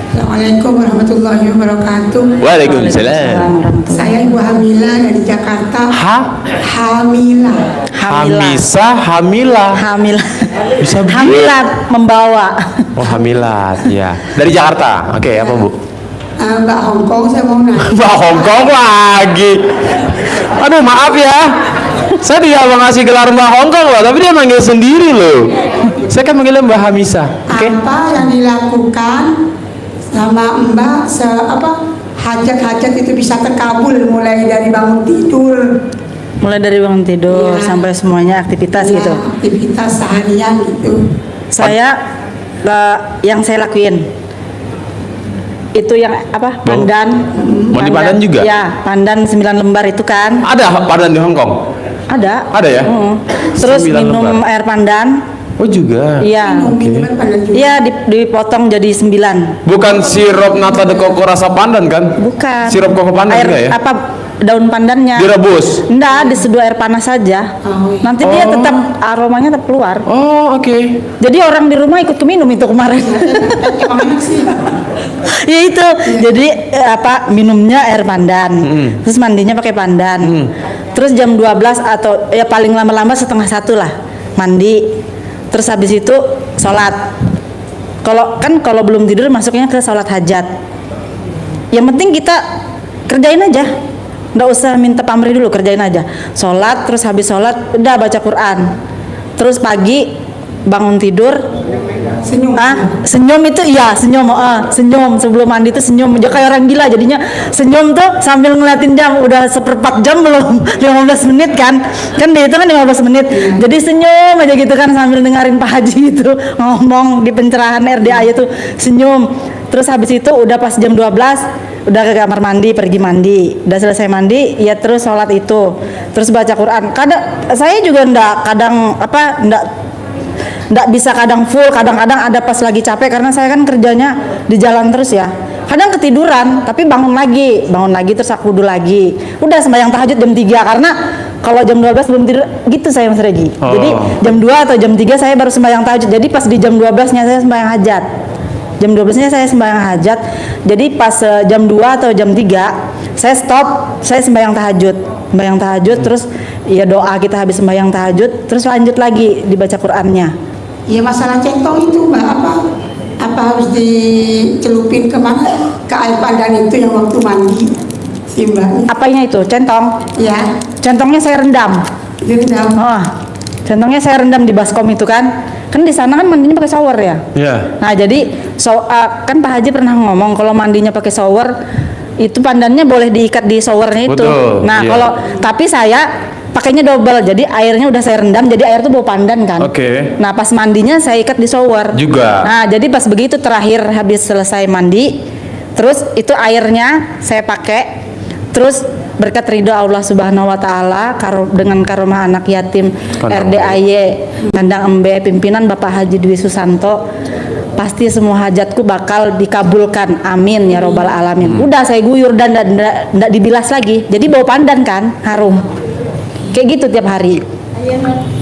Assalamualaikum warahmatullahi wabarakatuh. Waalaikumsalam. Saya Ibu Hamila dari Jakarta. Hamila. Hamisa, Hamila. Bisa begitu? Hamilat membawa. Oh, Hamilat, ya. Dari Jakarta. Oke, apa Bu? Mbak Hongkong, saya mau nanya. Mbak Hongkong lagi. Aduh, maaf ya. Saya tidak mau ngasih gelar Mbak Hongkong loh, tapi dia manggil sendiri loh. Saya kan manggilnya Mbak Hamisa. Oke. Apa yang dilakukan sama Mbak hajat-hajat itu bisa terkabul mulai dari bangun tidur? Mulai dari bangun tidur sampai semuanya aktivitas gitu. Aktivitas seharian gitu. Saya yang saya lakuin itu yang apa? Pandan. Mau di pandan juga? Ya, pandan 9 lembar itu kan. Ada pandan di Hongkong? Ada. Ada ya? Terus 9 minum lembar. air pandan. Oh juga? Iya. Iya, dipotong jadi 9. Bukan sirup nata de coco rasa pandan kan? Bukan. Sirup koko pandan Air enggak ya? apa daun pandannya? Direbus? Enggak, diseduh air panas saja. Nanti dia tetap aromanya tetap keluar. Oh, oke. Jadi orang di rumah ikut minum itu kemarin. Ya itu. Jadi minumnya air pandan. Terus mandinya pakai pandan. Terus jam 12 atau ya paling lama-lama setengah 1 lah mandi. Terus habis itu sholat. Kalau belum tidur masuknya ke sholat hajat. Yang penting kita kerjain aja. Nggak usah minta pamrih dulu, kerjain aja. Sholat, terus habis sholat udah baca Quran. Terus pagi bangun tidur senyum itu senyum sebelum mandi itu senyum aja kayak orang gila, jadinya senyum tuh sambil ngeliatin jam udah 1/4 jam belum 15 menit kan dia itu kan 15 menit jadi senyum aja gitu kan sambil dengerin Pak Haji itu ngomong di pencerahan RDA itu senyum. Terus habis itu udah pas jam 12 udah ke kamar mandi, pergi mandi, udah selesai mandi ya terus sholat itu, terus baca Quran. Kadang saya juga nggak bisa kadang full, kadang-kadang ada pas lagi capek karena saya kan kerjanya di jalan terus ya. Kadang ketiduran, tapi bangun lagi terus aku wudhu lagi. Udah sembahyang tahajud jam 3 karena kalau jam 12 belum tidur gitu saya Mas Regi. Jadi jam 2 atau jam 3 saya baru sembahyang tahajud. Jadi pas di jam 12-nya saya sembahyang hajat. Jam 12-nya saya sembahyang hajat. Jadi pas jam 2 atau jam 3 saya stop, saya sembahyang tahajud. Sembahyang tahajud terus ya doa kita habis sembahyang tahajud terus lanjut lagi dibaca Qur'annya. Ya masalah centong itu Mbak apa harus dicelupin kemana ke air pandan itu yang waktu mandi si Mbak? Apanya itu? Centong? Ya. Centongnya saya rendam. Direndam. Centongnya saya rendam di baskom itu kan. Kan di sana kan mandinya pakai shower ya. Iya. Nah jadi kan Pak Haji pernah ngomong kalau mandinya pakai shower itu pandannya boleh diikat di showernya itu. Betul, Nah iya. tapi saya pakainya double, jadi airnya udah saya rendam, jadi air tuh bau pandan kan. Oke. Nah pas mandinya saya ikat di shower Juga. Nah jadi pas begitu terakhir habis selesai mandi, terus itu airnya saya pakai, terus berkat ridho Allah Subhanahu Wa Taala dengan karomah anak yatim RDAY Kandang Embe pimpinan Bapak Haji Dwi Susanto, pasti semua hajatku bakal dikabulkan, amin ya robbal alamin. Udah saya guyur dan nggak dibilas lagi, jadi bau pandan kan harum kayak gitu tiap hari.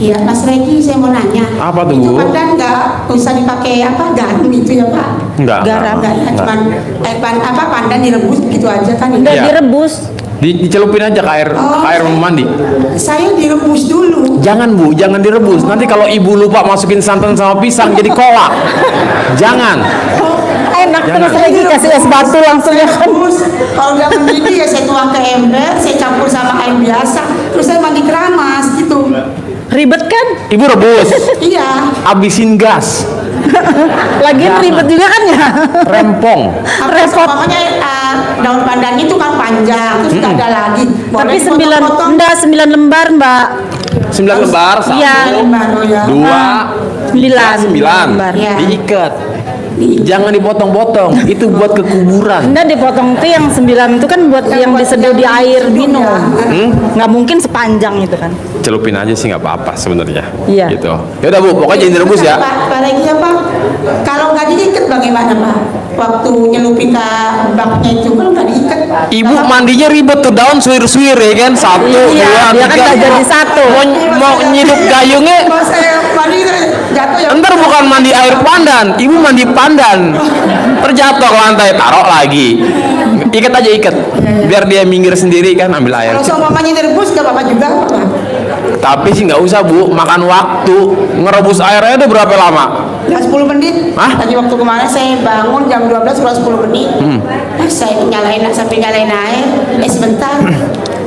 Iya Mas Regi, saya mau nanya. Apa tuh, Itu Bu? pandan nggak usah dipakai garam itu ya Pak? Enggak. Garam. Cuman pandan direbus gitu aja kan? Udah Iya. direbus. Dicelupin aja ke air mandi. Saya direbus dulu. Jangan Bu, jangan direbus. Nanti kalau ibu lupa masukin santan sama pisang jadi kolak. Jangan. Enak terus lagi kasih es batu langsung ya kan. Kalau udah mendidih ya saya tuang ke ember, saya campur sama air biasa, terus saya mandi keramas gitu. Ribet kan? Ibu rebus. Iya. Abisin gas. Lagian ribet juga kan ya. Rempong. Repot. Pokoknya daun pandan itu kan panjang, terus nggak ada lagi. Tapi Boleh dipotong-potong. 9 lembar Mbak. 9 lembar, 1, Iya. 2, 9 9. Iya. Diikat. Jangan dipotong-potong. Itu buat kekuburan. Enggak dipotong tuh yang 9 itu kan buat yang diseduh di air minum. Nggak mungkin sepanjang itu kan. Celupin aja sih nggak apa-apa sebenarnya. Iya. Gitu. Ya udah Bu, pokoknya jangan direbus ya. Pak lagi apa? Kalau nggak diikat bagaimana Pak? Waktu nyelupin ke baknya itu kan nggak diikat. Ibu mandinya ribet tuh, daun suwir-suwir ya kan. 1, 2, Iya, dia kan 3. nggak jadi satu. Mau nyiduk gayungnya. Kalau saya mandi jatuh ya. Ntar bukan mandi air pandan, ibu mandi pandan. Terjatuh ke lantai, taruh lagi. Ikat aja ikat. Biar dia minggir sendiri kan ambil air. Kalau seumpamanya direbus gak apa-apa juga apa? Tapi sih nggak usah Bu, makan waktu. Ngerebus airnya itu berapa lama? Ya 10 menit. Hah? Tadi waktu kemarin saya bangun jam 12 kurang 10 menit. Nah, saya sampai nyalain air, sebentar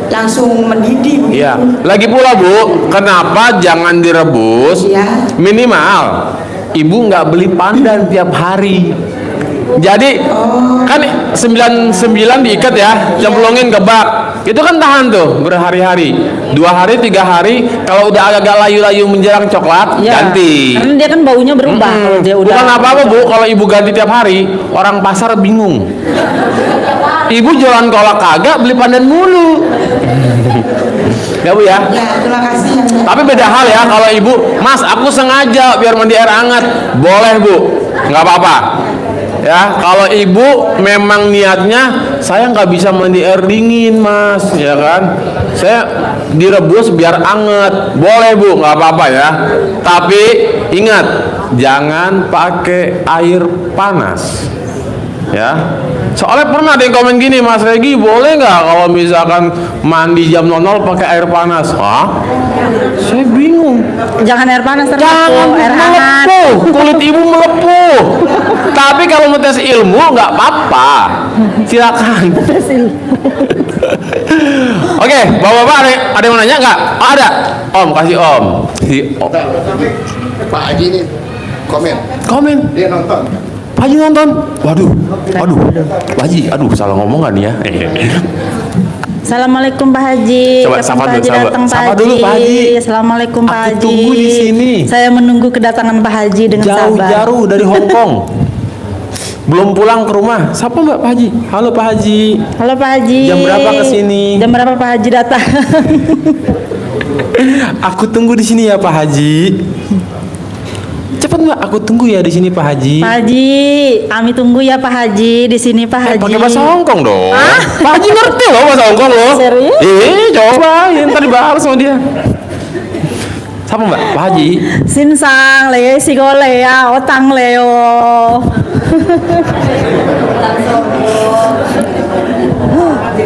langsung mendidih. Iya. Lagi pula Bu, kenapa jangan direbus? Iya. Minimal ibu nggak beli pandan tiap hari. Jadi kan 99 diikat ya, cemplungin ke bak. Itu kan tahan tuh berhari-hari. 2 hari, 3 hari, kalau udah agak layu-layu menjelang coklat, Ya, ganti. karena dia kan baunya berubah kalau dia udah. Bukan apa-apa Bu, kalau ibu ganti tiap hari, orang pasar bingung. Ibu jualan kolak kagak, beli pandan mulu. Ya Bu ya. Ya, terima kasih. Ya. Tapi beda hal ya kalau ibu, Mas aku sengaja biar mandi air hangat, boleh Bu, nggak apa-apa. Ya, kalau ibu memang niatnya saya nggak bisa mandi air dingin Mas, ya kan? Saya direbus biar anget, boleh Bu, nggak apa-apa ya. Tapi ingat, jangan pakai air panas. Ya, soalnya pernah ada yang komen gini, Mas Regi boleh nggak kalau misalkan mandi jam 00 pakai air panas? Hah? Saya bingung. Jangan air panas terus, Jangan air hangat. melepuh, kulit ibu melepuh. Tapi kalau mau tes ilmu nggak apa-apa, silakan. Oke, bapak-bapak ada yang mau nanya nggak? Oh, ada. Om, kasih Om. Pak Haji ini Komen. dia nonton. Pak Haji nonton. Waduh. Pak Haji, aduh salah ngomong nggak nih ya? Assalamualaikum Pak Haji. Coba Kapan sapa Pak dulu, Haji sapa. datang Pak Sapa dulu, Pak Haji. Assalamualaikum Pak Aku Haji. tunggu di sini. Saya menunggu kedatangan Pak Haji dengan sabar. Jauh-jauh dari Hong Kong. Belum pulang ke rumah. Siapa Mbak Pak Haji? Halo Pak Haji. Halo Pak Haji. Jam berapa kesini? Jam berapa Pak Haji datang? Aku tunggu di sini ya Pak Haji. Cepat Mbak, aku tunggu ya di sini Pak Haji. Pak Haji, kami tunggu ya Pak Haji di sini Pak Haji. Pakai bahasa Hongkong dong. Pak Haji ngerti loh bahasa Hongkong loh. Serius? Coba yang tadi bahas sama dia. Siapa Mbak? Pak Haji. Sinsang le si gole ya otang leo.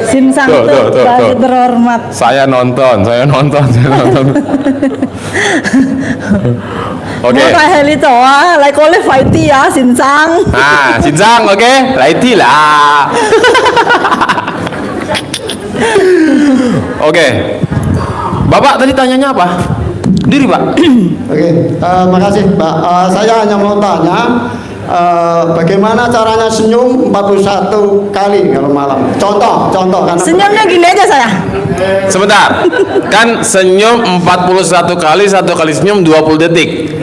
Sinsang Tuh, itu tuh. bagi terhormat. Saya nonton. Oke. Mau kayak heli toa, like oleh fighty ya Sinsang. Nah, Sinsang, oke. Laiti lah. Oke. Bapak tadi tanyanya apa? Diri Pak. Oke, makasih Pak. Saya hanya mau tanya bagaimana caranya senyum 41 kali kalau malam. Contoh karena Senyumnya gini aja saya. Sebentar. Kan senyum 41 kali, 1 kali senyum 20 detik.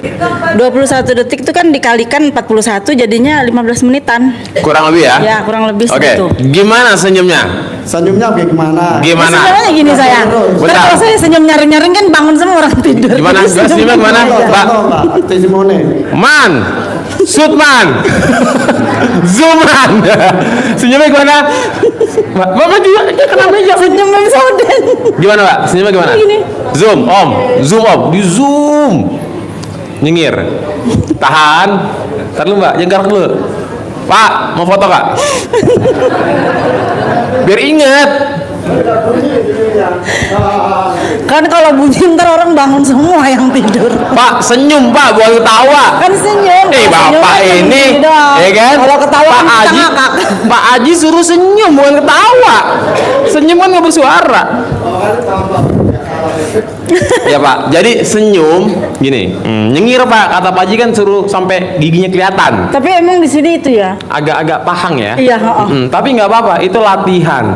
21 detik itu kan dikalikan 41 jadinya 15 menitan. Kurang lebih ya? Ya, kurang lebih Oke. segitu. Gimana senyumnya? senyumnya bagaimana? Gimana? Senyumnya gini saya. Bentar. Kan kalau saya senyum nyaring-nyaring kan bangun semua orang tidur. Gimana? Jadi senyum Senyumnya gimana? gini aja. Pak. Contoh Pak, testimoni. Man, Sutman, Zuman. Senyumnya gimana? Bapak juga kena meja. Senyum yang soden. Gimana Pak? Senyumnya gimana? Gini. Zoom, Om. Zoom, Om. Di zoom. Nyengir. Tahan. Ntar dulu Mbak, jengkar dulu. Pak, mau foto Kak? Biar inget. Kan kalau bunyi ntar orang bangun semua yang tidur. Pak, senyum Pak, bukan ketawa. Kan senyum. Kalau senyum Bapak kan ini, begini doang. ya kan? Kalau ketawa Pak kan kita Haji, ngakak. Pak Haji suruh senyum, bukan ketawa. Senyum kan nggak bersuara. Ya Pak, jadi senyum gini, nyengir Pak. Kata Pak Haji kan suruh sampai giginya kelihatan. Tapi emang di sini itu ya. Agak-agak pahang ya. Iya, Tapi nggak apa-apa, itu latihan.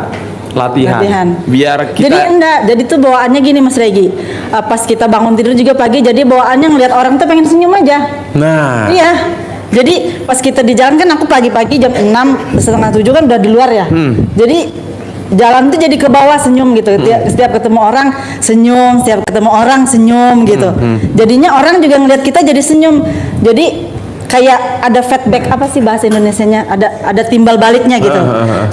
Biar kita. Jadi enggak, jadi tuh bawaannya gini Mas Regi. Pas kita bangun tidur juga pagi, jadi bawaannya ngeliat orang tuh pengen senyum aja. Nah. Iya. Jadi pas kita di jalan kan aku pagi-pagi jam 6:30 7 kan udah di luar ya. Jadi jalan tuh jadi ke bawah senyum gitu. Setiap ketemu orang senyum, setiap ketemu orang senyum gitu. Jadinya orang juga ngeliat kita jadi senyum. Jadi kayak ada feedback, apa sih bahasa Indonesianya, ada timbal baliknya gitu.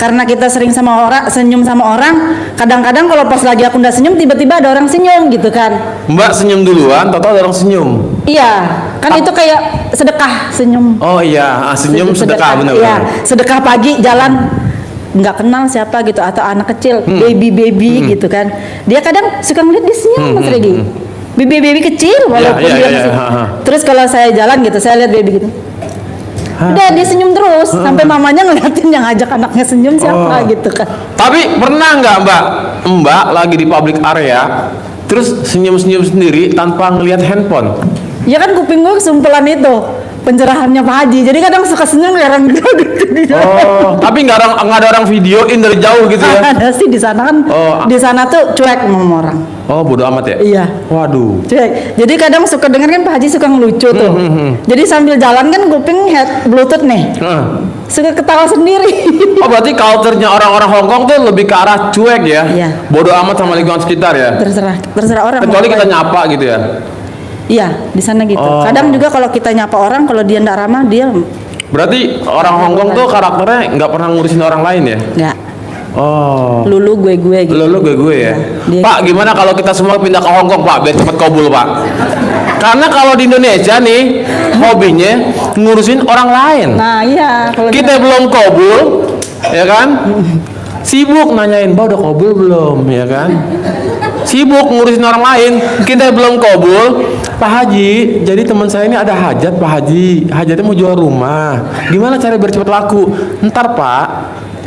Karena kita sering senyum sama orang, kadang-kadang kalau pas lagi aku nggak senyum, tiba-tiba ada orang senyum gitu kan. Mbak senyum duluan, total ada orang senyum. Iya, kan itu kayak sedekah senyum. Oh iya, senyum sedekah benar. Iya, sedekah pagi jalan nggak kenal siapa gitu, atau anak kecil baby gitu kan, dia kadang suka ngeliat dia senyum Mas Regi. Baby kecil walaupun dia masih. Terus kalau saya jalan gitu, saya lihat baby gitu. Udah dia senyum terus sampai mamanya ngeliatin yang ajak anaknya senyum siapa gitu kan. Tapi pernah nggak Mbak lagi di public area terus senyum-senyum sendiri tanpa ngelihat handphone? Ya kan kuping gue kesumpelan itu pencerahannya Pak Haji. Jadi kadang suka senyum orang gitu di jalan. Oh, tapi nggak ada orang videoin dari jauh gitu ya? Ada sih di sana kan. Di sana tuh cuek sama orang. Oh, bodo amat ya? Iya. Waduh. Cuek. Jadi kadang suka denger kan Pak Haji suka ngelucu tuh. Jadi sambil jalan kan kuping bluetooth nih. Suka ketawa sendiri. Oh, berarti culture-nya orang-orang Hong Kong tuh lebih ke arah cuek ya? Iya. Bodo amat sama lingkungan sekitar ya? Terserah orang. Kecuali kita nyapa gitu ya? Iya, di sana gitu. Kadang juga kalau kita nyapa orang, kalau dia ndak ramah, dia. Berarti orang Hong Kong tuh karakternya nggak pernah ngurusin orang lain ya? Nggak. Oh. Lulu gue gitu. Lulu gue ya. Dia Pak, gimana kalau kita semua pindah ke Hong Kong, Pak, biar cepet kabul, Pak? Karena kalau di Indonesia nih hobinya ngurusin orang lain. Nah, iya. Kalau Kita belum kabul, ya kan? Sibuk nanyain, Mbak udah kabul belum, ya kan? Sibuk ngurusin orang lain, kita belum kabul. Pak Haji, jadi teman saya ini ada hajat, Pak Haji. Hajatnya mau jual rumah. Gimana cara biar cepat laku? Ntar Pak,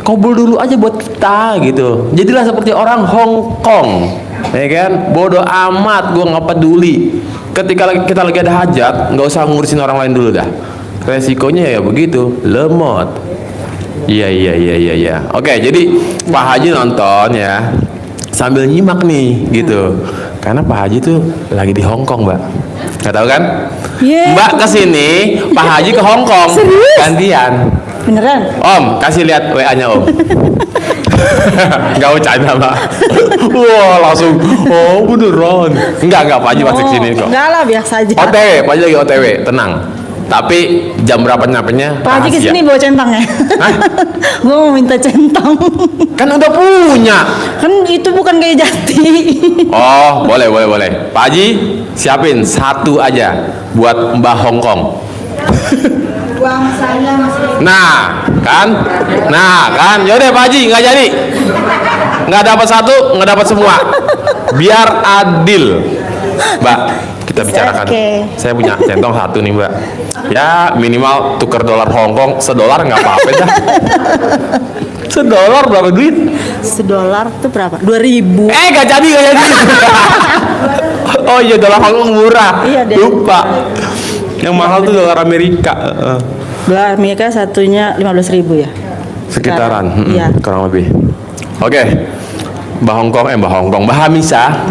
kabul dulu aja buat kita gitu. Jadilah seperti orang Hong Kong, ya kan? Bodoh amat, gue nggak peduli. Ketika kita lagi ada hajat, nggak usah ngurusin orang lain dulu dah. Resikonya ya begitu, lemot. Iya. Oke, jadi Pak Haji nonton ya, sambil nyimak nih gitu. Karena Pak Haji tuh lagi di Hong Kong, Mbak. Nggak tahu kan? Yeah. Mbak kesini, Pak Haji ke Hong Kong. Serius? Gantian. beneran. Om, kasih lihat WA-nya Om. Nggak bercanda, Mbak. Wah, langsung. Oh, beneran. Enggak, Pak Haji pasti kesini kok. Enggak lah, biasa aja. OTW, Pak Haji lagi OTW, tenang. Tapi jam berapa nyampenya? Pak Haji kesini bawa centang ya? Gue mau minta centang. Kan udah punya. Kan itu bukan kayak jati. Oh, boleh. Pak Haji, siapin satu aja buat Mbah Hong Kong. Uang saya masih. Nah, kan? Yaudah Pak Haji, nggak jadi. Nggak dapat satu, nggak dapat semua. Biar adil, Mbak. Kita bicarakan. Okay. Saya punya centong satu nih, Mbak. Ya minimal tuker dolar Hongkong $1 nggak apa-apa dah. $1 berapa duit? $1 tuh berapa? 2.000. Nggak jadi. Oh iya, dolar Hongkong murah. Iya, deh. Lupa. Yang mahal tuh dolar Amerika. Dolar Amerika satunya 15.000 ya. Sekitaran, Iya. kurang lebih. Oke, Mbak Hongkong, Mbak Hamisa.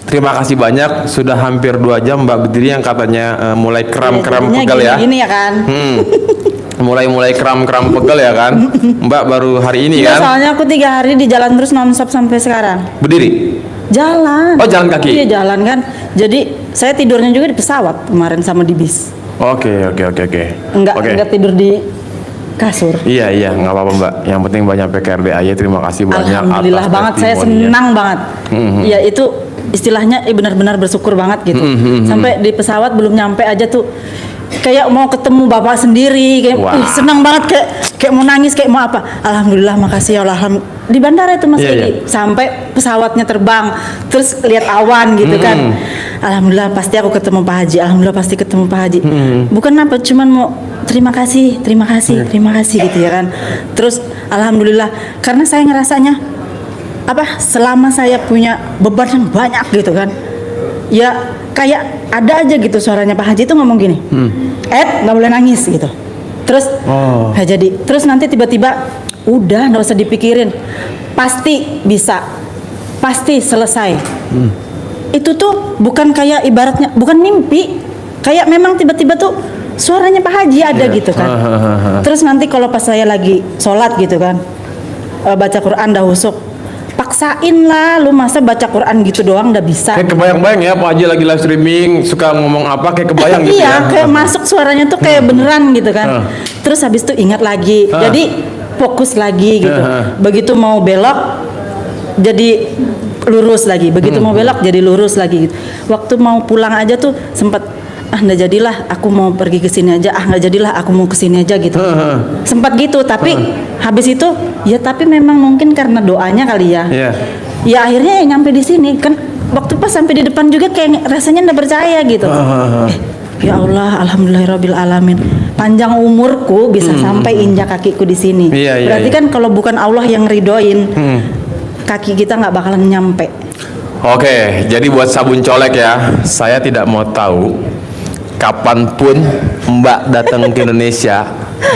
Terima kasih banyak, sudah hampir 2 jam Mbak berdiri yang katanya mulai kram-kram pegel ya. Gini ya kan. Mulai kram-kram pegel ya kan. Mbak baru hari ini Iya, kan. soalnya aku 3 hari di jalan terus nonstop sampai sekarang. Berdiri. Jalan. Oh, jalan kaki. Iya, jalan kan. Jadi saya tidurnya juga di pesawat kemarin sama di bis. Oke. Enggak tidur di kasur. Iya, nggak apa-apa Mbak. Yang penting Mbak nyampe ke RDAY. Terima kasih banyak. Alhamdulillah atas banget, saya testimoninya. senang banget. Ya itu istilahnya benar-benar bersyukur banget gitu. Sampai di pesawat belum nyampe aja tuh kayak mau ketemu bapak sendiri, kayak Wah. senang banget, kayak mau nangis, kayak mau apa. Alhamdulillah, makasih ya Allah. Di bandara itu Mas Regi, sampai pesawatnya terbang, terus lihat awan gitu kan. Alhamdulillah pasti aku ketemu Pak Haji. Alhamdulillah pasti ketemu Pak Haji. Bukan apa, cuman mau terima kasih gitu ya kan. Terus alhamdulillah karena saya ngerasanya selama saya punya beban yang banyak gitu kan, ya kayak ada aja gitu suaranya Pak Haji itu ngomong gini, nggak boleh nangis gitu. Terus nggak jadi. Terus nanti tiba-tiba udah nggak usah dipikirin, pasti bisa, pasti selesai. Itu tuh bukan kayak ibaratnya, bukan mimpi, kayak memang tiba-tiba tuh suaranya Pak Haji ada gitu kan. Terus nanti kalau pas saya lagi sholat gitu kan, baca Quran dah husuk, paksain lah, lu masa baca Quran gitu doang udah bisa. Kayak kebayang-bayang ya Pak Haji lagi live streaming suka ngomong apa kayak kebayang gitu Iya, ya. kayak masuk suaranya tuh kayak beneran gitu kan. Terus habis itu ingat lagi. Jadi fokus lagi gitu. Begitu mau belok jadi lurus lagi. Begitu mau belok jadi lurus lagi gitu. Waktu mau pulang aja tuh sempat nggak jadilah aku mau pergi ke sini aja, nggak jadilah aku mau ke sini aja gitu. Sempat gitu, tapi habis itu ya tapi memang mungkin karena doanya kali ya. Iya. Ya akhirnya ya nyampe di sini kan waktu pas sampai di depan juga kayak rasanya nggak percaya gitu. Ya Allah, alhamdulillahirabbil alamin. Panjang umurku bisa sampai injak kakiku di sini. Iya, Berarti iya. kan kalau bukan Allah yang ridoin, kaki kita nggak bakalan nyampe. Oke, jadi buat sabun colek ya, saya tidak mau tahu kapanpun Mbak datang ke Indonesia,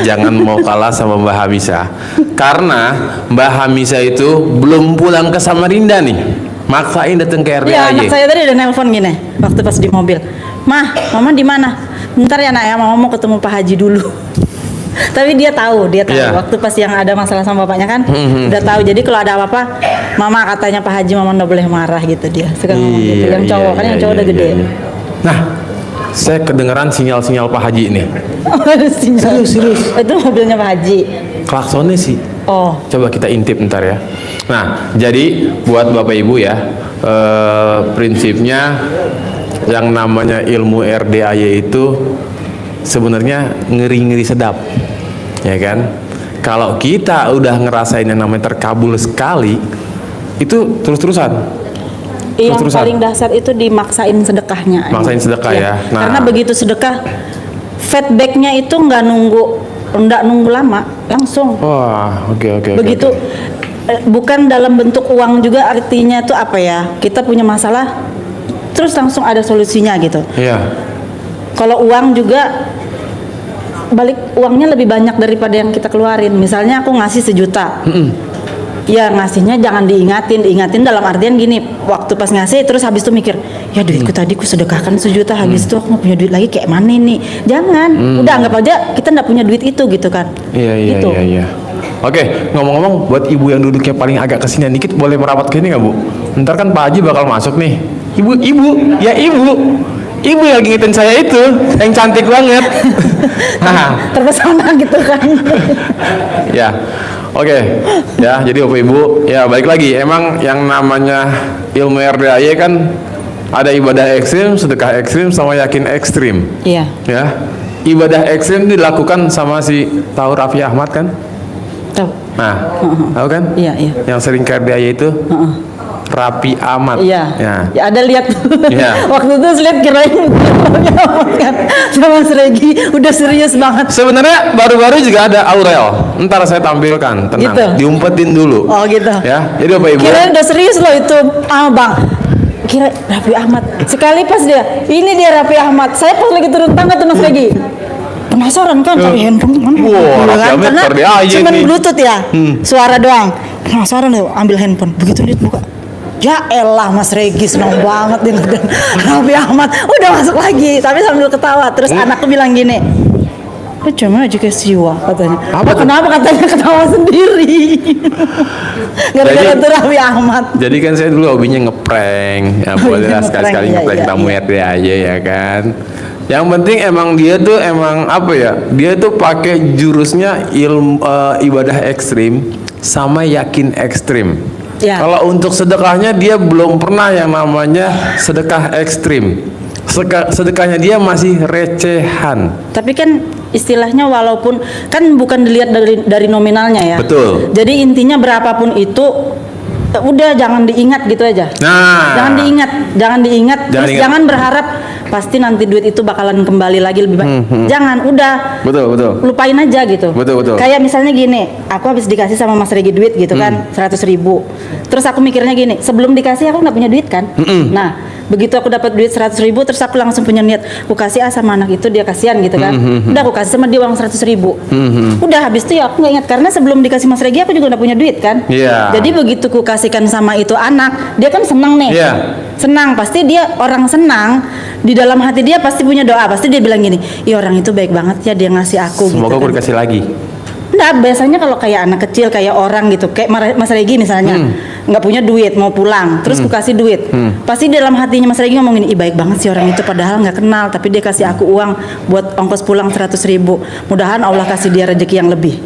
jangan mau kalah sama Mbak Hamisa. Karena Mbak Hamisa itu belum pulang ke Samarinda nih, maksain datang ke Iya, anak RDAY. saya tadi udah nelpon gini, waktu pas di mobil. Mah, mama di mana? Bentar ya nak ya, mama mau ketemu Pak Haji dulu. Tapi dia tahu Iya. waktu pas yang ada masalah sama bapaknya kan, udah tahu. Jadi kalau ada apa-apa, mama katanya Pak Haji, mama nggak boleh marah gitu dia. Suka ngomong gitu. Yang cowok kan, yang cowok udah gede. Nah, saya kedengeran sinyal-sinyal Pak Haji ini. Serius. Itu mobilnya Pak Haji. Klaksonnya sih. Oh, Coba kita intip ntar ya. Nah, jadi buat Bapak Ibu ya, prinsipnya yang namanya ilmu RDAY itu sebenarnya ngeri-ngeri sedap, ya kan? Kalau kita udah ngerasain yang namanya terkabul sekali, itu terus-terusan. yang Terus-terusan. paling dasar itu dimaksain sedekahnya. Maksain sedekah ya. Nah. Karena begitu sedekah, feedbacknya itu nggak nunggu lama, langsung. Wah, oke. Begitu bukan dalam bentuk uang juga, artinya itu apa ya, kita punya masalah terus langsung ada solusinya gitu. Iya. Kalau uang juga balik uangnya lebih banyak daripada yang kita keluarin. Misalnya aku ngasih 1 juta, ya ngasihnya jangan diingatin dalam artian gini, waktu pas ngasih terus habis itu mikir, ya duitku tadi ku sedekahkan 1 juta, habis itu aku nggak punya duit lagi kayak mana nih. Jangan, udah anggap aja kita nggak punya duit itu gitu kan. Iya. Gitu. Oke, ngomong-ngomong, buat ibu yang duduknya paling agak kesini dikit, boleh merapat ke sini nggak Bu? Ntar kan Pak Haji bakal masuk nih. Ibu, ibu yang ngingetin saya itu, yang cantik banget. Nah, Terpesona gitu kan. ya, oke, ya. Jadi Bapak Ibu, ya balik lagi. Emang yang namanya ilmu RDAY kan ada ibadah ekstrim, sedekah ekstrim, sama yakin ekstrim. Iya. Ya, ibadah ekstrim dilakukan sama si tahu Raffi Ahmad kan? Tahu. Nah, tahu kan? Iya. Yang sering ke RDAY itu Raffi Ahmad. Iya. Ya. Ya ada lihat. Iya. Waktu itu lihat kirain kan sama Mas Regi udah serius banget. Sebenarnya baru-baru juga ada Aurel. Ntar saya tampilkan, tenang. Gitu. Diumpetin dulu. Oh gitu. Ya, jadi Bapak Ibu. Kirain udah serius loh itu, Bang. Kira Raffi Ahmad. Sekali pas dia, ini dia Raffi Ahmad. Saya pas lagi turun tangga tuh Mas Regi. Penasaran kan cari handphone kan? Wah, Raffi Ahmad Karena RDAY cuman nih. Bluetooth ya, suara doang. Penasaran deh, ambil handphone. Begitu lihat buka. Ya elah Mas Regi senang banget nih dan Raffi Ahmad udah masuk lagi tapi sambil ketawa. Terus anakku bilang gini, "Lu cuma aja kayak siwa," katanya. Apa tuh? Kenapa katanya ketawa sendiri? Gara-gara Jadi- itu Raffi Ahmad. Jadi kan saya dulu hobinya ngeprank. Ya boleh lah sekali-sekali Ngeprank, ngeprank iya, tamu iya. RD aja ya kan. Yang penting emang dia tuh emang apa ya? Dia tuh pakai jurusnya ilmu ibadah ekstrim sama yakin ekstrim. Ya. Kalau untuk sedekahnya dia belum pernah yang namanya sedekah ekstrim. Sedekahnya dia masih recehan. Tapi kan istilahnya walaupun kan bukan dilihat dari nominalnya ya. Betul. Jadi intinya berapapun itu udah jangan diingat gitu aja. Nah, Jangan diingat, Jangan terus ingat. jangan berharap pasti nanti duit itu bakalan kembali lagi lebih baik. Jangan, udah betul. lupain aja gitu. Betul. Kayak misalnya gini, aku habis dikasih sama Mas Regi duit gitu kan, 100.000. Terus aku mikirnya gini, sebelum dikasih aku nggak punya duit kan. Nah, begitu aku dapat duit 100.000, terus aku langsung punya niat, aku kasih sama anak itu dia kasihan gitu kan. Udah aku kasih sama dia uang 100.000. Udah habis itu ya aku nggak ingat karena sebelum dikasih Mas Regi aku juga nggak punya duit kan. Iya. Jadi begitu ku kasihkan sama itu anak, dia kan senang nih. Iya. Senang, pasti dia orang senang, di dalam hati dia pasti punya doa, pasti dia bilang gini, "Ih orang itu baik banget ya dia ngasih aku." Semoga gitu aku kan. dikasih lagi. Enggak, biasanya kalau kayak anak kecil, kayak orang gitu, kayak Mas Regi misalnya, nggak punya duit, mau pulang, terus ku kasih duit, pasti dalam hatinya Mas Regi ngomongin, ih baik banget sih orang itu, padahal nggak kenal, tapi dia kasih aku uang buat ongkos pulang 100.000, mudahan Allah kasih dia rezeki yang lebih.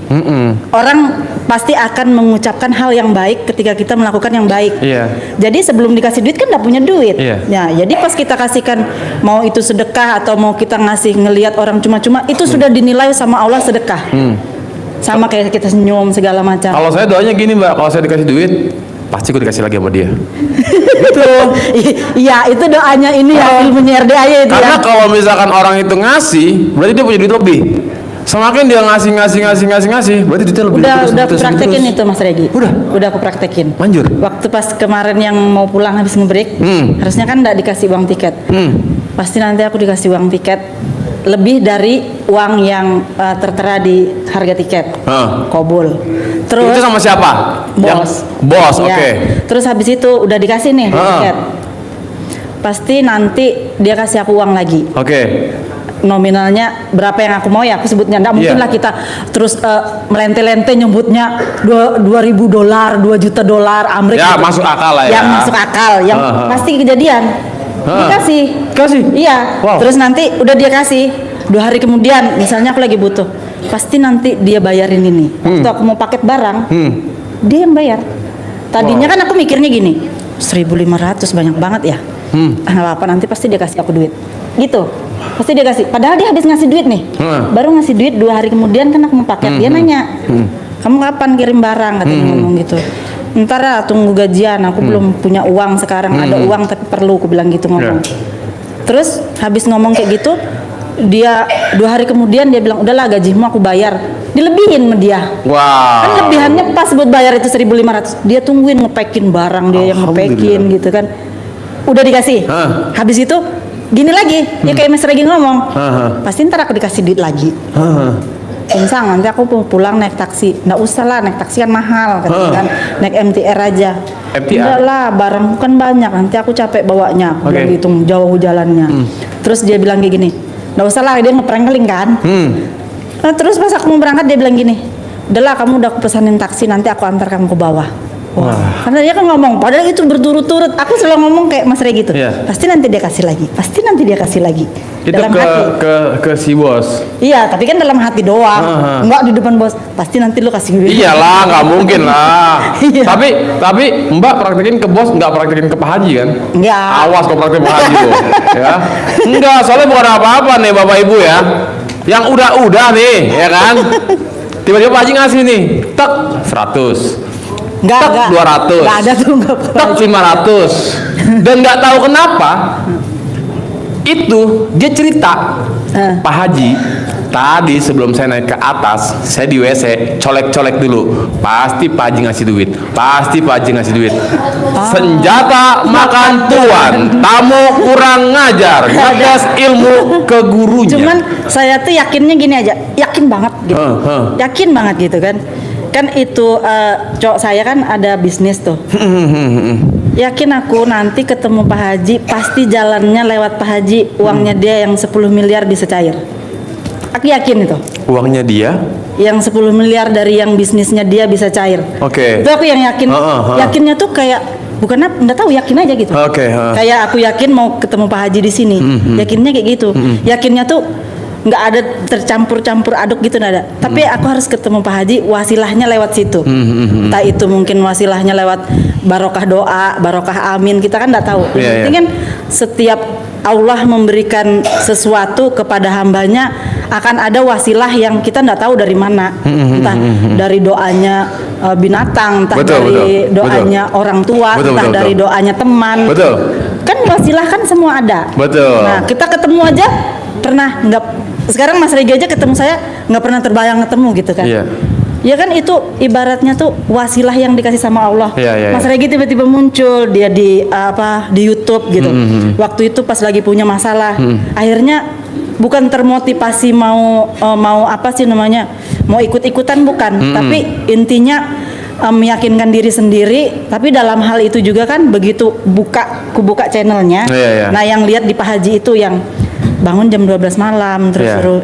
Orang pasti akan mengucapkan hal yang baik ketika kita melakukan yang baik. Iya. Jadi sebelum dikasih duit kan nggak punya duit. Iya. Ya, jadi pas kita kasihkan, mau itu sedekah atau mau kita ngasih ngelihat orang cuma-cuma, itu sudah dinilai sama Allah sedekah. Sama kayak kita senyum segala macam. Kalau saya doanya gini Mbak, kalau saya dikasih duit pasti gue dikasih lagi sama dia. Gitu. Iya, itu doanya ini ya, ilmunya RDA ya itu Karena ya. kalau misalkan orang itu ngasih, berarti dia punya duit lebih. Semakin dia ngasih, berarti duitnya lebih. Udah aku praktekin itu Mas Regi. Udah aku praktekin. Manjur. Waktu pas kemarin yang mau pulang habis ngebreak, harusnya kan enggak dikasih uang tiket. Pasti nanti aku dikasih uang tiket lebih dari uang yang tertera di harga tiket. Kobul. Terus Itu sama siapa? Bos. Bos, Iya. oke. Terus habis itu udah dikasih nih tiket. Pasti nanti dia kasih aku uang lagi. Oke. Nominalnya berapa yang aku mau ya aku sebutnya, nggak mungkin Iya. lah kita terus melente-lente nyebutnya $2.000, $2 juta Amerika Ya, gitu. masuk akal lah ya. Yang masuk akal, yang pasti kejadian dikasih. Kasih? Iya. Wow. Terus nanti udah dia kasih 2 hari kemudian, misalnya aku lagi butuh, pasti nanti dia bayarin ini. Waktu aku mau paket barang, dia yang bayar. Tadinya kan aku mikirnya gini, 1.500 banyak banget ya. Nggak apa-apa, nanti pasti dia kasih aku duit. Gitu. Pasti dia kasih. Padahal dia habis ngasih duit nih. Baru ngasih duit 2 hari kemudian kan aku mau paket. Dia nanya, kamu kapan kirim barang? Katanya ngomong gitu. Ntar lah, tunggu gajian. Aku belum punya uang sekarang. Ada uang tapi perlu. Aku bilang gitu ngomong. Terus habis ngomong kayak gitu, dia 2 hari kemudian dia bilang, udahlah gajimu aku bayar. Dilebihin sama dia. Wow. Kan lebihannya pas buat bayar itu 1.500. Dia tungguin ngepekin barang, dia yang ngepekin gitu kan. Udah dikasih. Habis itu gini lagi, ya kayak Mas Regi ngomong, pasti ntar aku dikasih duit lagi. Insang, nanti aku pulang naik taksi. Nggak usah lah, naik taksi kan mahal katanya kan. Naik MTR aja. MTR? Enggak lah, barang kan banyak, nanti aku capek bawanya. Aku bilang hitung jauh jalannya. Terus dia bilang kayak gini, nggak usah lah, dia ngeprankeling kan. Nah, terus pas aku mau berangkat dia bilang gini, udahlah kamu udah aku pesanin taksi, nanti aku antar kamu ke bawah. Wah. Karena dia kan ngomong, padahal itu berturut-turut. Aku selalu ngomong kayak Mas Regi gitu. Iya. Pasti nanti dia kasih lagi. Pasti nanti dia kasih lagi. Itu dalam hati. ke si bos. Iya, tapi kan dalam hati doang. Enggak di depan bos. Pasti nanti lu kasih duit. Iyalah, nggak mungkin lah. Iya. Tapi Mbak praktekin ke bos, nggak praktekin ke Pak Haji kan? Enggak. Awas kalau praktekin Pak Haji tuh, ya. Enggak, soalnya bukan apa-apa nih Bapak Ibu ya. Yang udah nih, ya kan? Tiba-tiba Pak Haji ngasih nih, tek 100. Enggak. 200. Enggak ada tuh, enggak Tek 500. Dan nggak tahu kenapa itu dia cerita, Pak Haji tadi sebelum saya naik ke atas, saya di WC colek-colek dulu, pasti Pak Haji ngasih duit, senjata makan tuan, tamu kurang ngajar, ngetes ilmu ke gurunya. Cuman saya tuh yakinnya gini aja, yakin banget gitu. Yakin banget gitu kan. Kan itu cowok saya kan ada bisnis tuh. Yakin aku nanti ketemu Pak Haji, pasti jalannya lewat Pak Haji, uangnya dia yang 10 miliar bisa cair. Aku yakin itu. Uangnya dia Yang 10 miliar dari yang bisnisnya dia bisa cair. Oke. Itu aku yang yakin. Yakinnya tuh kayak bukan apa, nggak tahu, yakin aja gitu. Kayak aku yakin mau ketemu Pak Haji di sini. Yakinnya kayak gitu. Yakinnya tuh nggak ada tercampur-campur aduk gitu, nggak ada. Tapi aku harus ketemu Pak Haji, wasilahnya lewat situ. Entah itu mungkin wasilahnya lewat barokah doa, barokah amin, kita kan nggak tahu. Yang penting kan setiap Allah memberikan sesuatu kepada hambanya, akan ada wasilah yang kita nggak tahu dari mana. Entah dari doanya binatang, entah dari doanya orang tua, entah dari doanya teman. Kan wasilah kan semua ada. Nah, kita ketemu aja pernah nggak, sekarang Mas Regi aja ketemu saya nggak pernah terbayang ketemu gitu kan. Ya kan itu ibaratnya tuh wasilah yang dikasih sama Allah. Mas Regi tiba-tiba muncul dia di YouTube gitu. Waktu itu pas lagi punya masalah, akhirnya bukan termotivasi mau apa sih namanya, mau ikut-ikutan bukan, tapi intinya meyakinkan diri sendiri. Tapi dalam hal itu juga kan begitu kubuka channelnya, nah yang lihat di Pak Haji itu yang bangun jam 12 malam terus suruh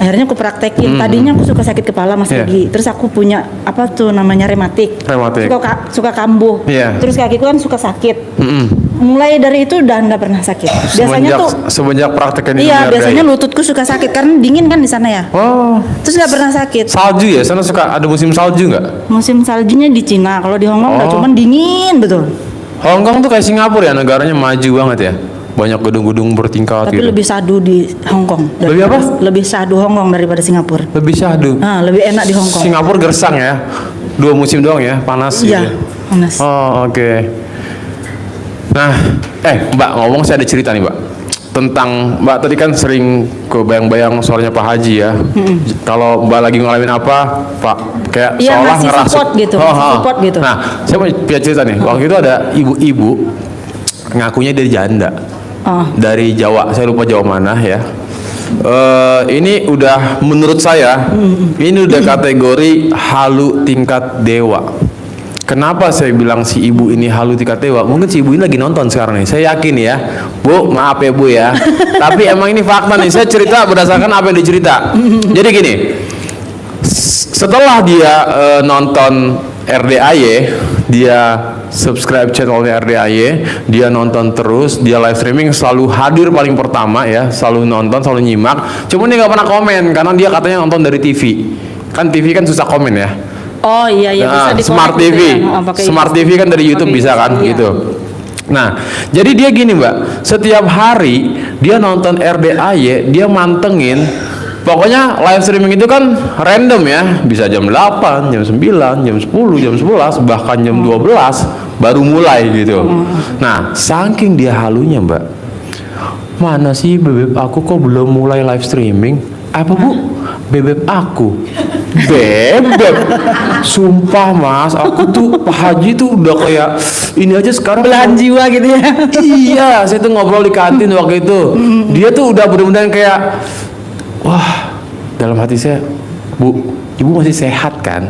Akhirnya aku praktekin. Tadinya aku suka sakit kepala Mas Iya. Regi. Terus aku punya apa tuh namanya rematik. Rematik. Suka kambuh. Iya. Terus kakiku kan suka sakit. Mm-mm. Mulai dari itu udah nggak pernah sakit. Biasanya Semenjak praktekan ini iya, menghargai. biasanya lututku suka sakit karena dingin kan di sana ya. Oh, Terus nggak pernah sakit. salju ya? Sana suka ada musim salju nggak? Musim saljunya di Cina. Kalau di Hong Kong nggak, Oh. cuman dingin betul. Hong Kong tuh kayak Singapura ya, negaranya maju banget ya. Banyak gedung-gedung bertingkat Tapi gitu. lebih sadu di Hong Kong. Lebih apa? Lebih sadu Hong Kong daripada Singapura. Lebih syahdu. Lebih enak di Hong Kong. Singapura gersang ya. 2 musim doang ya, panas Iya, gitu. panas. Oh, oke. Nah, Mbak, ngomong saya ada cerita nih, Mbak. Tentang Mbak tadi kan sering kebayang-bayang suaranya Pak Haji ya. Kalau Mbak lagi ngalamin apa, Pak kayak Iya, seolah ngasih ngerasuk. support gitu, ngasih support gitu. Nah, saya punya cerita nih. Waktu itu ada ibu-ibu ngakunya dari janda. Oh. Dari Jawa, saya lupa Jawa mana ya. Ini udah menurut saya ini udah kategori halu tingkat dewa. Kenapa saya bilang si ibu ini halu tingkat dewa? Mungkin si ibu ini lagi nonton sekarang nih. Saya yakin ya, Bu, maaf ya Bu ya. Tapi emang ini fakta nih. Saya cerita berdasarkan apa yang dicerita. Jadi gini, setelah dia nonton RDAY, dia subscribe channelnya RDAY, dia nonton terus, dia live streaming selalu hadir paling pertama ya, selalu nonton, selalu nyimak. Cuman dia nggak pernah komen karena dia katanya nonton dari TV. Kan TV kan susah komen ya. Oh iya iya bisa Nah, di Smart TV, Smart TV kan dari YouTube Pakai bisa kan iya. gitu. Nah, jadi dia gini Mbak, setiap hari dia nonton RDAY, dia mantengin. Pokoknya live streaming itu kan random ya, bisa jam 8, jam 9, jam 10, jam 11, bahkan jam 12 baru mulai gitu. Nah, saking dia halunya Mbak, mana sih bebek aku kok belum mulai live streaming? Apa Bu? Bebek aku. Bebek. Sumpah Mas, aku tuh Pak Haji tuh udah kayak ini aja sekarang belahan jiwa gitu ya. Iya, saya tuh ngobrol di kantin waktu itu. Dia tuh udah bener-bener kayak wah, dalam hati saya, Bu, Ibu masih sehat kan?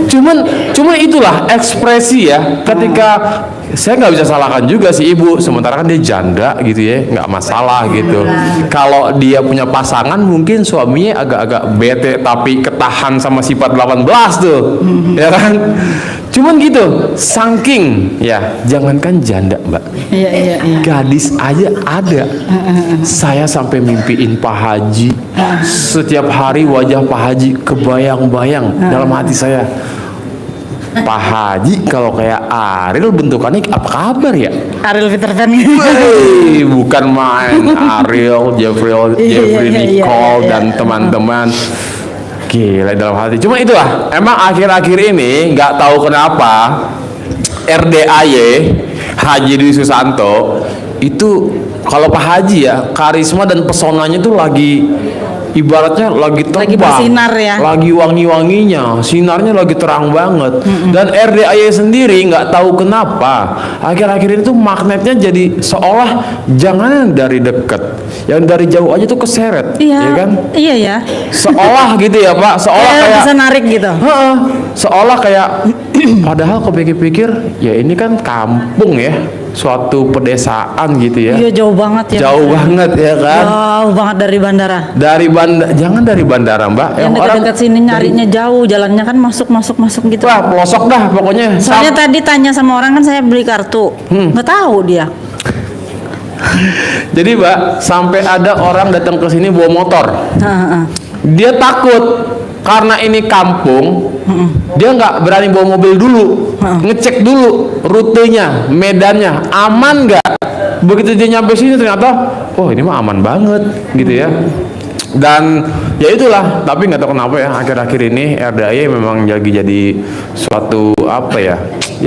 Cuman itulah ekspresi ya. Ketika saya nggak bisa salahkan juga si ibu, sementara kan dia janda gitu ya, nggak masalah gitu. Kalau dia punya pasangan, mungkin suaminya agak-agak bete tapi ketahan sama sifat 18 tuh, ya kan? Cuman gitu, saking ya, jangankan janda Mbak, Iya iya iya. gadis aja ada. Saya sampai mimpiin Pak Haji. Setiap hari wajah Pak Haji kebayang-bayang dalam hati saya. Pak Haji kalau kayak Ariel bentukannya apa kabar ya? Ariel Peter Pan. Wey, bukan main. Ariel, Jeffrey Iya, Nicole iya. dan teman-teman. Gila dalam hati. Cuma itulah. Emang akhir-akhir ini nggak tahu kenapa RDAY Haji Dwi Susanto itu kalau Pak Haji ya karisma dan pesonanya tuh lagi ibaratnya lagi terbang, Lagi bersinar ya. lagi wangi-wanginya, sinarnya lagi terang banget. Dan RDAY sendiri nggak tahu kenapa akhir-akhir ini tuh magnetnya jadi seolah jangan dari dekat, yang dari jauh aja tuh keseret, Iya. ya kan? Iya ya. Seolah gitu ya Pak, seolah kayak bisa narik gitu. Heeh, seolah kayak padahal kau pikir-pikir ya ini kan kampung ya, suatu pedesaan gitu ya. Iya jauh banget ya. Jauh banget ya kan. Jauh banget dari bandara. Jangan dari bandara Mbak. Yang dekat-dekat sini nyarinya jauh, jalannya kan masuk gitu. Wah pelosok dah pokoknya. Soalnya tadi tanya sama orang kan saya beli kartu, nggak tahu dia. Jadi Mbak, sampai ada orang datang ke sini bawa motor. Heeh. Dia takut karena ini kampung. Dia nggak berani bawa mobil dulu, ngecek dulu rutenya, medannya aman nggak. Begitu dia nyampe sini ternyata, oh ini mah aman banget gitu ya. Dan ya itulah, tapi nggak tahu kenapa ya akhir-akhir ini RDAY memang jadi suatu apa ya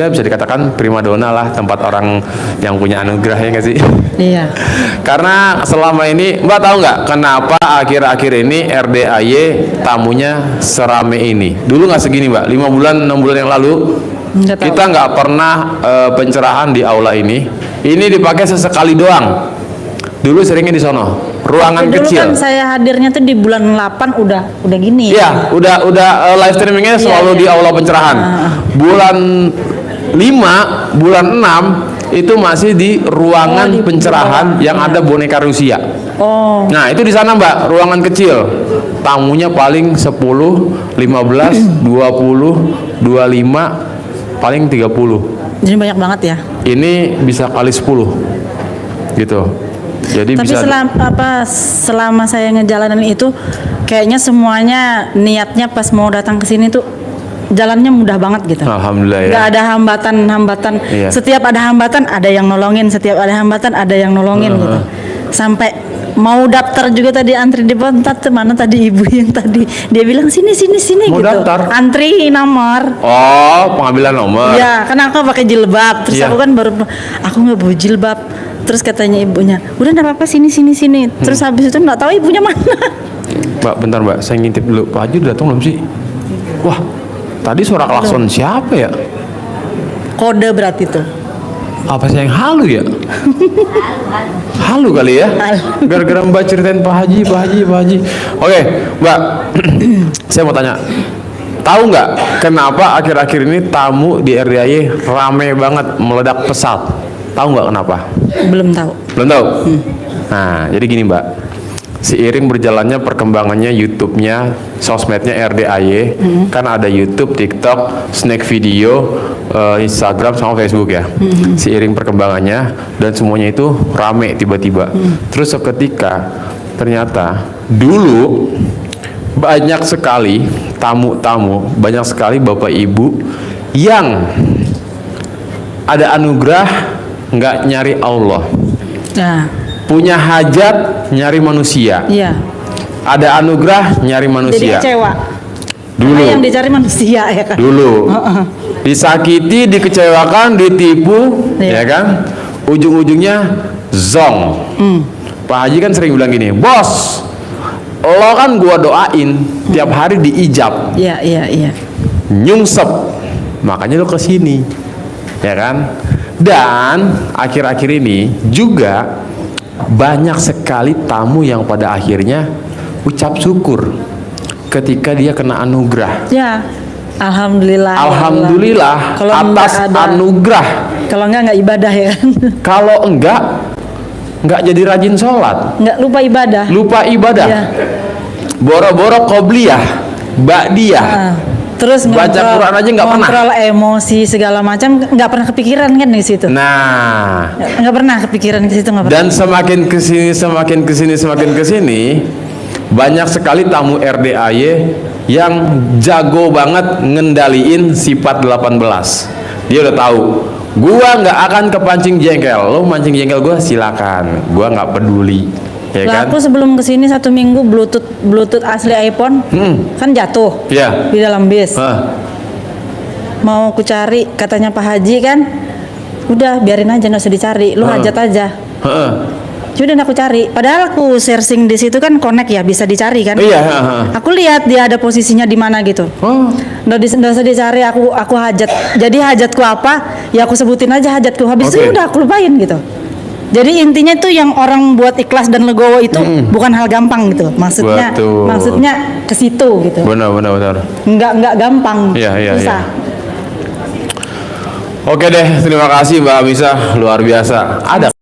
bisa dikatakan primadona lah, tempat orang yang punya anugerah ya nggak sih? Iya. Karena selama ini Mbak tahu nggak kenapa akhir-akhir ini RDAY tamunya serame ini? Dulu nggak segini Mbak, 5 bulan 6 bulan yang lalu Nggak tahu. kita nggak pernah pencerahan di aula ini. Ini dipakai sesekali doang. Dulu seringnya di sono, ruangan Dulu kecil. kan saya hadirnya tuh di bulan 8 udah gini. Iya, udah live streamingnya selalu iya. di aula pencerahan. Bulan 5, bulan 6 itu masih di ruangan Oh, di pencerahan bawah. yang Iya. ada boneka Rusia. Oh, Nah, itu di sana, Mbak, ruangan kecil. Tamunya paling 10, 15, 20, 25, paling 30. jadi banyak banget ya. Ini bisa kali 10. Gitu. Jadi Tapi bisa selama saya ngejalanin itu, kayaknya semuanya niatnya pas mau datang ke sini tuh jalannya mudah banget gitu. Alhamdulillah ya. Nggak ada hambatan-hambatan. Iya. Setiap ada hambatan ada yang nolongin, setiap ada hambatan ada yang nolongin gitu. Sampai mau daftar juga tadi antri di depan, mana tadi ibu yang tadi dia bilang sini Mau gitu. daftar? Antri nomor. Oh, pengambilan nomor. Ya, kan aku pakai jilbab. Terus Iya. aku kan aku nggak bawa jilbab. Terus katanya ibunya, udah nggak apa-apa sini. Terus habis itu nggak tahu ibunya mana. Mbak, bentar Mbak, saya ngintip dulu. Pak Haji udah datang belum sih? Wah, tadi suara klakson siapa ya? Kode berarti tuh. Apa sih yang halu ya? Halu kali ya? Halu. Gara-gara Mbak ceritain Pak Haji. Oke, Mbak, saya mau tanya. Tahu nggak kenapa akhir-akhir ini tamu di RDAY rame banget, meledak pesat? Tahu nggak kenapa? Belum tahu. Belum tahu? Nah, jadi gini Mbak, seiring berjalannya perkembangannya YouTube-nya, sosmednya RDAY, kan ada YouTube, TikTok, Snack Video, Instagram sama Facebook ya. Seiring perkembangannya dan semuanya itu rame tiba-tiba. Terus seketika ternyata dulu banyak sekali tamu-tamu, banyak sekali Bapak Ibu yang ada anugerah nggak nyari Allah, Nah, punya hajat nyari manusia, iya. ada anugerah nyari Jadi manusia. kecewa. Dulu. Karena yang dicari manusia ya kan. Dulu disakiti, dikecewakan, ditipu, Iya. ya kan? Ujung-ujungnya zong. Pak Haji kan sering bilang gini, bos, lo kan gua doain tiap hari diijab, Iya. nyungsep, makanya lo kesini, ya kan? Dan akhir-akhir ini juga banyak sekali tamu yang pada akhirnya ucap syukur ketika dia kena anugerah. Ya. Alhamdulillah. ya Allah. Alhamdulillah Kalau atas nggak ada- anugerah. Kalau nggak ibadah ya kan. Kalau enggak jadi rajin sholat, Nggak lupa ibadah. lupa ibadah, Iya. boro-boro qobliyah, ba'diyah. Ah, terus Baca Quran aja nggak pernah. ngontrol emosi segala macam nggak pernah kepikiran kan di situ. Nah, Nggak pernah kepikiran ke situ, nggak pernah. dan semakin kesini, banyak sekali tamu RDAY yang jago banget ngendaliin sifat 18. Dia udah tahu, gua nggak akan kepancing jengkel. Lo mancing jengkel gua silakan, gua nggak peduli, ya Lah, kan? aku sebelum kesini 1 minggu Bluetooth asli iPhone kan jatuh Iya. di dalam bis. Hah. Mau ku cari, katanya Pak Haji kan, udah biarin aja nggak usah dicari, lu hajat aja. Heeh. Sudah aku cari, padahal aku searching di situ kan connect ya, bisa dicari kan. Iya. Heeh. Aku lihat dia ada posisinya di mana gitu. Oh. Nggak usah dicari, aku hajat. Jadi hajatku apa? Ya aku sebutin aja hajatku. Habis itu Oke. udah aku lupain gitu. Jadi intinya tuh yang orang buat ikhlas dan legowo itu bukan hal gampang gitu. Maksudnya Betul. maksudnya ke situ gitu. Benar. Nggak gampang. Iya. Susah. Oke deh, terima kasih Mbak Amisa, luar biasa. Ada